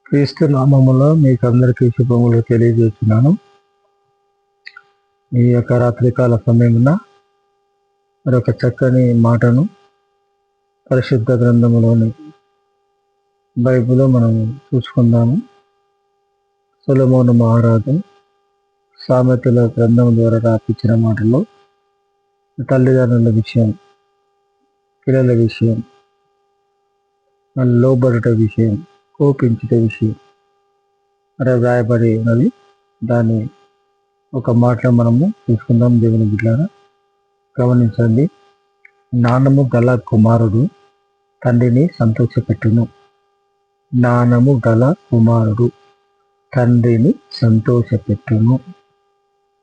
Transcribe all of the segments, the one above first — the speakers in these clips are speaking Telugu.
క్రీస్తు నామములో మీకు అందరికీ శుభములు తెలియజేస్తున్నాను. ఈ యొక్క రాత్రికాల సమయమున మరొక చక్కని మాటను పరిశుద్ధ గ్రంథములోని బైబిల్లో మనం చూసుకుందాము. సొలొమోను మహారాజు సామెతల గ్రంథం ద్వారా రాపించిన మాటలో తల్లిదండ్రుల విషయం, పిల్లల విషయం, లోబడుట విషయం, కోపించుట విషయం అలా రాయబడి ఉన్నది. దాన్ని ఒక మాటలో మనము చూసుకుందాం. దేవుని బిడ్డలారా గమనించండి. జ్ఞానము గల కుమారుడు తండ్రిని సంతోషపెట్టును. జ్ఞానము గల కుమారుడు తండ్రిని సంతోషపెట్టును.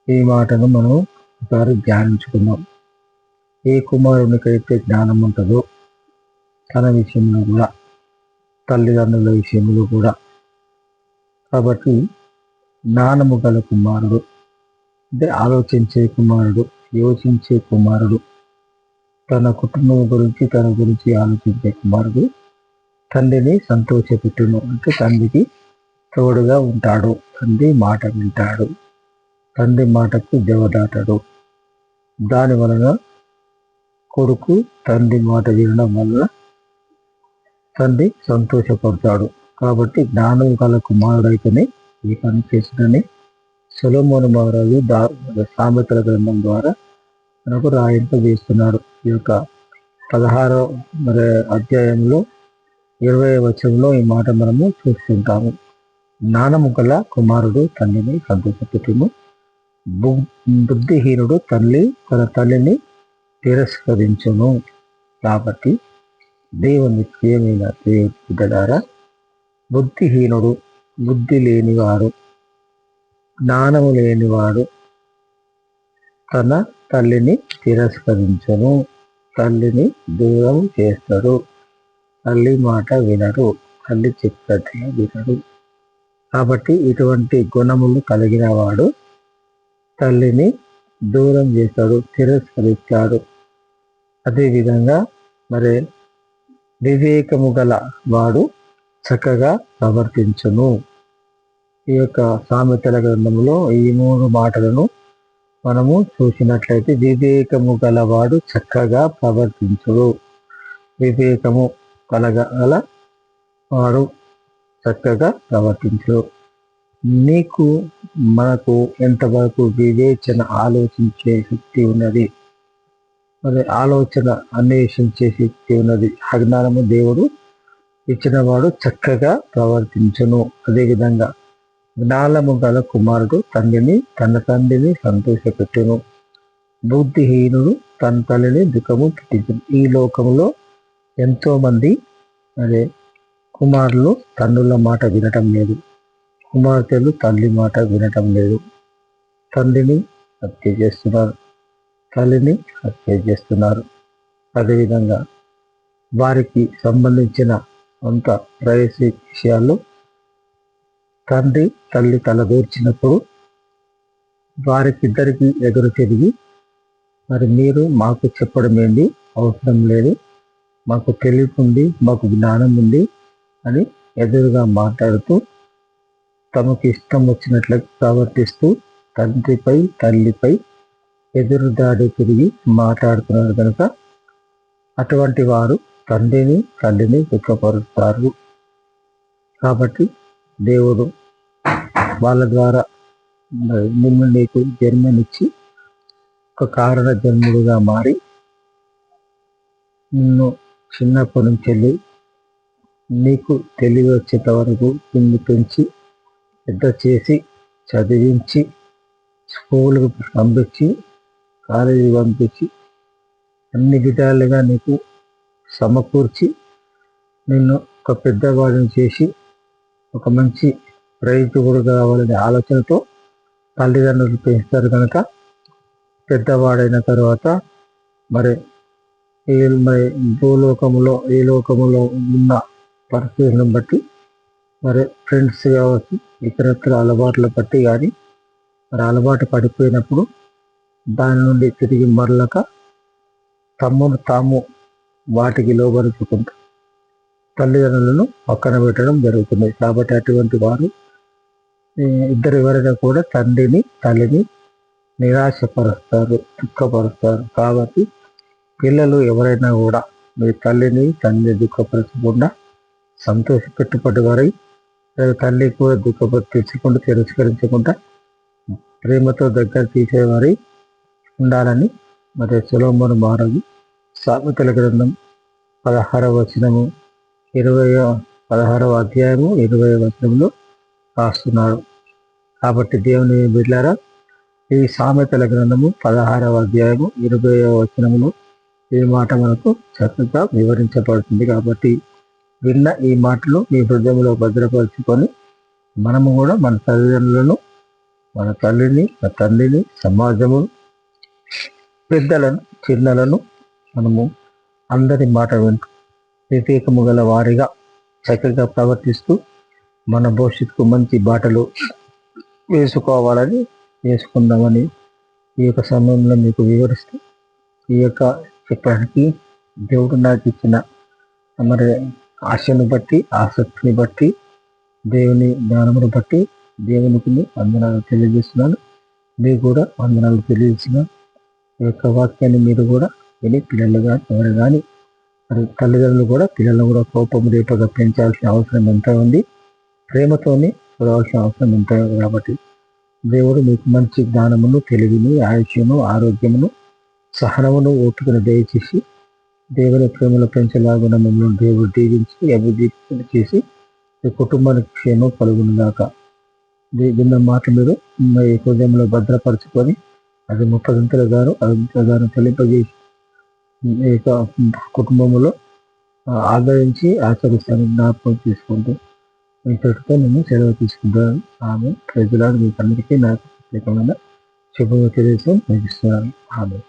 ఈ మాటను మనం ఒకసారి ధ్యానించుకుందాం. ఏ కుమారునికైతే జ్ఞానం ఉంటుందో తన విషయంలో కూడా, తల్లిదండ్రుల విషయంలో కూడా. కాబట్టి జ్ఞానము గల కుమారుడు అంటే ఆలోచించే కుమారుడు, యోచించే కుమారుడు, తన కుటుంబం గురించి తన గురించి ఆలోచించే కుమారుడు తండ్రిని సంతోషపెట్టును. అంటే తండ్రికి తోడుగా ఉంటాడు, తండ్రి మాట వింటాడు, తండ్రి మాటకు జవదాటడు. దాని వలన కొడుకు తండ్రి మాట వినడం వలన తండ్రి సంతోషపడతాడు. కాబట్టి జ్ఞానం గల కుమారుడైతేనే ఈ పని చేసినని సొలొమోను మహారాజు సామెతల గ్రంథం ద్వారా మనకు రాయింపజేస్తున్నాడు. ఈ యొక్క 16వ అధ్యాయంలో 20వ వచనంలో ఈ మాట మనము చూస్తుంటాము. జ్ఞానము గల కుమారుడు తండ్రిని సంతోషపెట్టును. బుద్ధిహీనుడు తన తల్లిని తిరస్కరించును. కాబట్టి దేవుని ప్రియమైన బిడ్డలారా, బుద్ధిహీనుడు, బుద్ధి లేనివాడు, జ్ఞానము లేనివాడు తన తల్లిని తిరస్కరించను, తల్లిని దూరం చేస్తాడు, తల్లి మాట వినడు, తల్లి చెప్పినట్టుగా వినడు. కాబట్టి ఇటువంటి గుణములు కలిగిన వాడు తల్లిని దూరం చేస్తాడు, తిరస్కరిస్తాడు. అదేవిధంగా మరి వివేకము గల వాడు చక్కగా ప్రవర్తించును. ఈ యొక్క సామెతల గ్రంథంలో ఈ 3 మాటలను మనము చూసినట్లయితే, వివేకము గలవాడు చక్కగా ప్రవర్తించుడు, వివేకము కలగల వాడు చక్కగా ప్రవర్తించుడు. మనకు ఎంతవరకు వివేచన, ఆలోచించే శక్తి ఉన్నది, మరి ఆలోచన అన్వేషించే శక్తి ఉన్నది. అజ్ఞానము దేవుడు ఇచ్చినవాడు చక్కగా ప్రవర్తించును. అదేవిధంగా జ్ఞానము గల కుమారుడు తన తండ్రిని సంతోషపెట్టును. బుద్ధిహీనుడు తన తల్లిని దుఃఖము పుట్టించును. ఈ లోకంలో ఎంతో మంది కుమారులు తండ్రుల మాట వినటం లేదు, కుమార్తెలు తల్లి మాట వినటం లేదు. తండ్రిని హత్య చేస్తున్నారు, తల్లిని హత్య చేస్తున్నారు. అదేవిధంగా వారికి సంబంధించిన అంత ప్రైవసీ విషయాల్లో తండ్రి తల్లి తలదూర్చినప్పుడు వారికిద్దరికి ఎదురు తిరిగి, మరి మీరు మాకు చెప్పడం ఏంటి, అవసరం లేదు, మాకు తెలివి ఉంది, మాకు జ్ఞానం ఉంది అని ఎదురుగా మాట్లాడుతూ తమకు ఇష్టం వచ్చినట్లు ప్రవర్తిస్తూ తండ్రిపై తల్లిపై ఎదురు దాడి తిరిగి మాట్లాడుతున్నారు కనుక అటువంటి వారు తండ్రిని తల్లిని దుఃఖపరుస్తారు. కాబట్టి దేవుడు వాళ్ళ ద్వారా నిన్ను నీకు జన్మనిచ్చి ఒక కారణ జన్ముడుగా మారి నిన్ను చిన్నప్పటి నుంచి వెళ్ళి నీకు తెలివి వచ్చేంత వరకు నిన్ను పెంచి పెద్ద చేసి చదివించి స్కూల్కి పంపించి కాలేజీకి పంపించి అన్ని విధాలుగా నీకు సమకూర్చి నిన్ను ఒక పెద్దవాడిని చేసి ఒక మంచి రైతుడు కావాలనే ఆలోచనతో తల్లిదండ్రులు పెంచుతారు. కనుక పెద్దవాడైన తర్వాత మరి భూలోకములో ఈ లోకములో ఉన్న పరిస్థితులను బట్టి మరి ఫ్రెండ్స్ కావచ్చు, ఇతరత్ర అలవాట్ల బట్టి కానీ మరి అలవాటు పడిపోయినప్పుడు దాని నుండి తిరిగి మరలక తమ్మును తాము వాటికి లోబరుచుకుంటారు. తల్లిదండ్రులను పక్కన పెట్టడం జరుగుతుంది. కాబట్టి అటువంటి వారు ఇద్దరు ఎవరైనా కూడా తండ్రిని తల్లిని నిరాశపరుస్తారు, దుఃఖపరుస్తారు. కాబట్టి పిల్లలు ఎవరైనా కూడా మీ తల్లిని తండ్రిని దుఃఖపరచకుండా సంతోషపెట్టుబడి వారై తల్లి కూడా తెచ్చకుండా తిరస్కరించకుండా ప్రేమతో దగ్గర తీసేవారై ఉండాలని మరి సొలొమోను మహారాజు సామెతల గ్రంథం 16వ వచనము 16వ అధ్యాయము 20వ వచనంలో రాస్తున్నాడు. కాబట్టి దేవుని బిడ్డలారా, ఈ సామెతల గ్రంథము 16వ అధ్యాయము 20వ వచనములో ఈ మాట మనకు చక్కగా వివరించబడుతుంది. కాబట్టి విన్న ఈ మాటలు మీ హృదయంలో భద్రపరుచుకొని మనము కూడా మన తల్లిదండ్రులను, మన తల్లిని, మన తండ్రిని, సమాజము, పెద్దలను, చిన్నలను మనము అందరి మాట వింటూ వివేకము గల వారిగా చక్కగా ప్రవర్తిస్తూ మన భవిష్యత్తుకు మంచి బాటలు వేసుకుందామని ఈ యొక్క సమయంలో మీకు వివరిస్తూ ఈ యొక్క చెప్పడానికి దేవుడు నాకు ఇచ్చిన మరి ఆశను బట్టి, ఆసక్తిని బట్టి, దేవుని జ్ఞానమును బట్టి దేవునికి వందనాలు తెలియజేస్తున్నాను. మీకు కూడా వందనాలు తెలియజేస్తున్నాను. ఈ యొక్క వాక్యాన్ని మీరు కూడా విని పిల్లలు కానీ ఎవరు కానీ మరి తల్లిదండ్రులు కూడా పిల్లలను కూడా కోపం రేపగా పెంచాల్సిన అవసరం ఎంత ఉంది, ప్రేమతోనే చూడవలసిన అవసరం ఎంత ఉంది. కాబట్టి దేవుడు మీకు మంచి జ్ఞానమును, తెలివిని, ఆయుష్యను, ఆరోగ్యమును, సహనమును, ఓపికను దయచేసి దేవుని ప్రేమలో పెంచలాగున మిమ్మల్ని దేవుడు దీవించి అభివృద్ధి చేసి ఈ కుటుంబానికి క్షేమం కలుగునుగాక. విన్న మాట మీరు మీ హృదయంలో భద్రపరచుకొని అది 30 గాను 60 గాను చెల్లింపజేసి ఈ యొక్క కుటుంబంలో ఆదరించి ఆచరిస్తాను జ్ఞాపకం తీసుకుంటూ ఇంతటితో నేను సెలవు తీసుకుంటాను. ఆమె ప్రజలాడు మీకు అందరికీ నాకు ప్రత్యేకమైన శుభము తెలియజేసి ముగిస్తున్నాను. ఆమె